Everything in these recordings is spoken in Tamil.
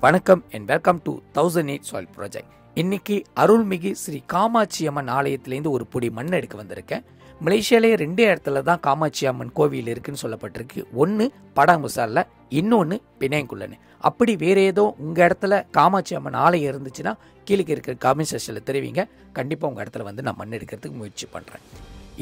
வணக்கம் and welcome to 1008 soil project. இன்னைக்கு அருள்மிகு ஸ்ரீ காமாட்சி அம்மன் ஆலயத்திலேருந்து ஒரு பொடி மண் எடுக்க வந்திருக்கேன். மலேசியாலே 2 இடத்துல தான் காமாட்சி அம்மன் கோவில் இருக்குன்னு சொல்லப்பட்டிருக்கு. ஒன்று படாங்குசாரில், இன்னொன்று பிணையங்குள்ளன்னு. அப்படி வேற ஏதோ உங்கள் இடத்துல காமாட்சி அம்மன் ஆலயம் இருந்துச்சுன்னா கீழே இருக்கிற கமெண்ட் செக்ஷனில் தெரிவிங்க. கண்டிப்பாக உங்கள் இடத்துல வந்து நான் மண் எடுக்கிறதுக்கு முயற்சி பண்ணுறேன்.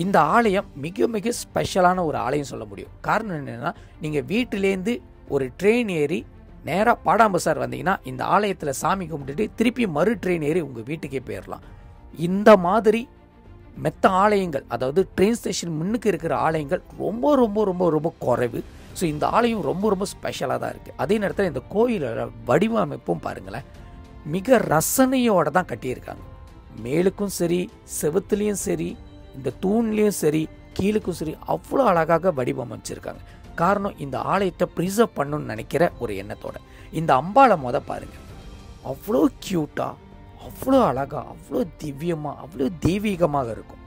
இந்த ஆலயம் மிக மிக ஸ்பெஷலான ஒரு ஆலயம் சொல்ல முடியும். காரணம் என்னென்னா, நீங்கள் வீட்டிலேருந்து ஒரு ட்ரெயின் ஏறி நேராக பாடாம்பசார் வந்தீங்கன்னா இந்த ஆலயத்தில் சாமி கும்பிட்டுட்டு திருப்பி மறு ட்ரெயின் ஏறி உங்கள் வீட்டுக்கே போயிடலாம். இந்த மாதிரி மெத்த ஆலயங்கள், அதாவது ட்ரெயின் ஸ்டேஷன் முன்னுக்கு இருக்கிற ஆலயங்கள் ரொம்ப ரொம்ப ரொம்ப ரொம்ப குறைவு. ஸோ இந்த ஆலயம் ரொம்ப ரொம்ப ஸ்பெஷலாக தான் இருக்குது. அதே நேரத்தில் இந்த கோயிலோட வடிவமைப்பும் பாருங்களேன், மிக ரசனையோடு தான் கட்டியிருக்காங்க. மேலுக்கும் சரி, செவுத்துலேயும் சரி, இந்த தூண்லேயும் சரி, கீழுக்கும் சரி, அவ்வளோ அழகாக வடிவமைச்சிருக்காங்க. காரணம், இந்த ஆலயத்தை ப்ரிசர்வ் பண்ணணும்னு நினைக்கிற ஒரு எண்ணத்தோட. இந்த அம்பாளை பாருங்க, அவ்வளோ க்யூட்டாக, அவ்வளோ அழகாக, அவ்வளோ திவ்யமாக, அவ்வளோ தெய்வீகமாக இருக்கும்.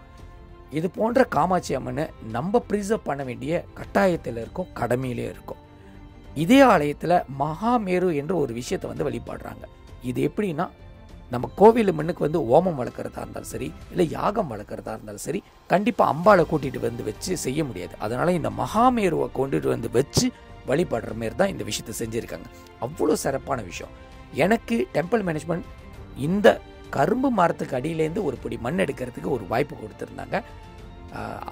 இது போன்ற காமாட்சி அம்மனை நம்ம ப்ரிசர்வ் பண்ண வேண்டிய கட்டாயத்தில் இருக்கும், கடமையிலே இருக்கும். இதே ஆலயத்தில் மகாமேரு என்ற ஒரு விஷயத்தை வந்து வழிபாடுறாங்க. இது எப்படின்னா, நம்ம கோவில் மண்ணுக்கு வந்து ஓமம் வளர்க்குறதா இருந்தாலும் சரி, இல்லை யாகம் வளர்க்குறதா இருந்தாலும் சரி, கண்டிப்பாக அம்பாளை கூட்டிகிட்டு வந்து வச்சு செய்ய முடியாது. அதனால் இந்த மகாமேருவை கொண்டுட்டு வந்து வச்சு வழிபடுற மாரி தான் இந்த விஷயத்தை செஞ்சுருக்காங்க. அவ்வளோ சிறப்பான விஷயம். எனக்கு டெம்பிள் மேனேஜ்மெண்ட் இந்த கரும்பு மரத்துக்கு அடியிலேருந்து ஒரு பிடி மண் எடுக்கிறதுக்கு ஒரு வாய்ப்பு கொடுத்துருந்தாங்க.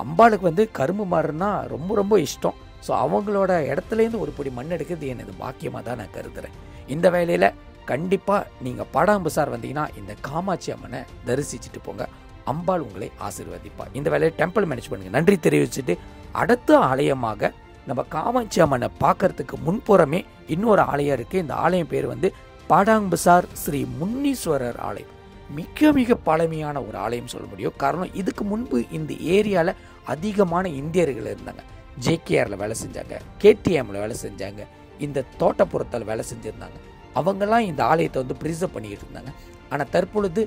அம்பாளுக்கு வந்து கரும்பு மரம்னா ரொம்ப ரொம்ப இஷ்டம். ஸோ அவங்களோட இடத்துலேருந்து ஒரு பிடி மண் எடுக்கிறது எனது பாக்கியமாக தான் நான் கருதுகிறேன். இந்த வேலையில் கண்டிப்பாக நீங்கள் பாடாம்பசார் வந்தீங்கன்னா இந்த காமாட்சி அம்மனை தரிசிச்சுட்டு போங்க. அம்பாள் உங்களை ஆசீர்வதிப்பாள். இந்த வேலையை டெம்பிள் மேனேஜ்மெண்ட்டுக்கு நன்றி தெரிவிச்சுட்டு, அடுத்த ஆலயமாக நம்ம காமாட்சி அம்மனை பார்க்கறதுக்கு முன்புறமே இன்னொரு ஆலயம் இருக்குது. இந்த ஆலயம் பேர் வந்து பாடாம்பசார் ஸ்ரீ முன்னீஸ்வரர் ஆலயம். மிக மிக பழமையான ஒரு ஆலயம் சொல்ல முடியும். காரணம், இதுக்கு முன்பு இந்த ஏரியாவில் அதிகமான இந்தியர்கள் இருந்தாங்க. ஜேகேஆரில் வேலை செஞ்சாங்க, கேடிஎம்மில் வேலை செஞ்சாங்க, இந்த தோட்டப்புறத்தில் வேலை செஞ்சுருந்தாங்க. அவங்கெல்லாம் இந்த ஆலயத்தை வந்து ப்ரிசர்வ் பண்ணிக்கிட்டு இருந்தாங்க. ஆனால் தற்பொழுது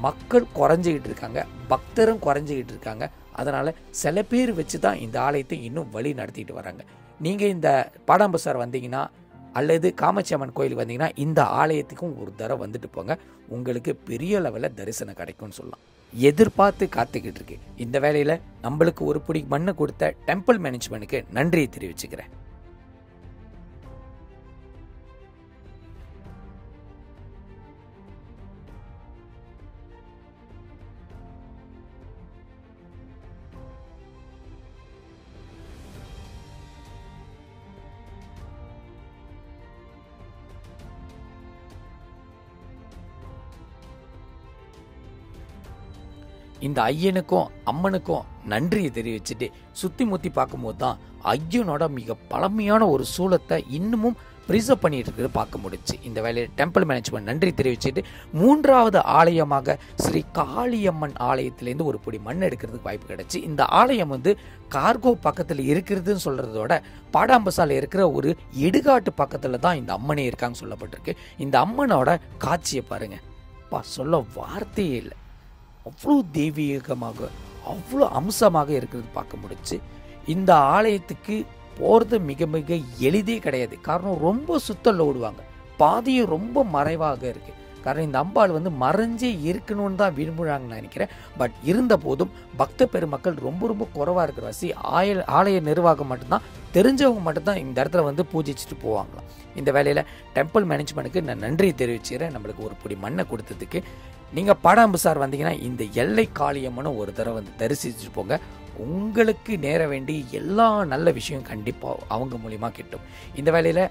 மக்கள் குறைஞ்சிக்கிட்டு இருக்காங்க, பக்தரும் குறைஞ்சிக்கிட்டு இருக்காங்க. அதனால் சில பேர் வச்சு தான் இந்த ஆலயத்தை இன்னும் வழி நடத்திட்டு வராங்க. நீங்கள் இந்த பாடாம்பசார் வந்தீங்கன்னா அல்லது காமாட்சி அம்மன் கோயிலுக்கு வந்தீங்கன்னா இந்த ஆலயத்துக்கும் ஒரு தடவை வந்துட்டு போங்க. உங்களுக்கு பெரிய லெவலில் தரிசனம் கிடைக்கும்னு சொல்லலாம். எதிர்பார்த்து காத்துக்கிட்டு இருக்கு. இந்த வேலையில் நம்மளுக்கு ஒரு பிடி மண்ணை கொடுத்த டெம்பிள் மேனேஜ்மெண்ட்டுக்கு நன்றியை தெரிவிச்சுக்கிறேன். இந்த ஐயனுக்கும் அம்மனுக்கும் நன்றியை தெரிவிச்சுட்டு சுற்றி முற்றி பார்க்கும்போது தான் ஐயனோட மிக பழமையான ஒரு சூலத்தை இன்னமும் ப்ரிசர்வ் பண்ணிட்டு இருக்கிறது பார்க்க முடிச்சு. இந்த வேலையை டெம்பிள் மேனேஜ்மெண்ட் நன்றி தெரிவிச்சுட்டு, 3வது ஆலயமாக ஸ்ரீ காளியம்மன் ஆலயத்திலேருந்து ஒரு பொடி மண் எடுக்கிறதுக்கு வாய்ப்பு கிடைச்சி. இந்த ஆலயம் வந்து கார்கோ பக்கத்தில் இருக்கிறதுன்னு சொல்கிறதோட பாடாம்பசாலில் இருக்கிற ஒரு இடுகாட்டு பக்கத்தில் தான் இந்த அம்மனே இருக்காங்க சொல்லப்பட்டிருக்கு. இந்த அம்மனோட காட்சியை பாருங்க, சொல்ல வார்த்தையே இல்லை. அவ்வளோ தெய்வீகமாக, அவ்வளோ அம்சமாக இருக்கிறது பார்க்க முடிச்சு. இந்த ஆலயத்துக்கு போகிறது மிக மிக எளிதே கிடையாது. காரணம், ரொம்ப சுத்தல் ஓடுவாங்க, பாதையும் ரொம்ப மறைவாக இருக்குது. காரணம், இந்த அம்பாள் வந்து மறைஞ்சே இருக்கணும்னு தான் விரும்புகிறாங்கன்னு நினைக்கிறேன். பட் இருந்த போதும் பக்த பெருமக்கள் ரொம்ப ரொம்ப குறைவாக இருக்கிற வசி ஆலய நிர்வாகம் மட்டும்தான், தெரிஞ்சவங்க மட்டும்தான் இந்த இடத்துல வந்து பூஜிச்சுட்டு போவாங்களாம். இந்த வேலையில் டெம்பிள் மேனேஜ்மெண்ட்டுக்கு நான் நன்றி தெரிவிச்சுக்கிறேன், நம்மளுக்கு ஒரு பொடி மண்ணை கொடுத்ததுக்கு. நீங்கள் பாடாம்பசார் வந்தீங்கன்னா இந்த எல்லை காளியம்மனும் ஒரு தடவை வந்து தரிசிச்சுட்டு போங்க. உங்களுக்கு நேர வேண்டி எல்லா நல்ல விஷயம் கண்டிப்பாக அவங்க மூலியமாக கிட்டும். இந்த வேலையில்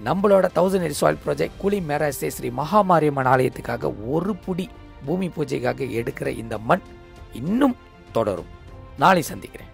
நம்மளோட 1008 சாயில் ப்ராஜெக்ட் குலி மேராசே ஸ்ரீ மகாமாரியம்மன் ஆலயத்துக்காக ஒரு புடி பூமி பூஜைக்காக எடுக்கிற இந்த மண் இன்னும் தொடரும். நாளை சந்திக்கிறேன்.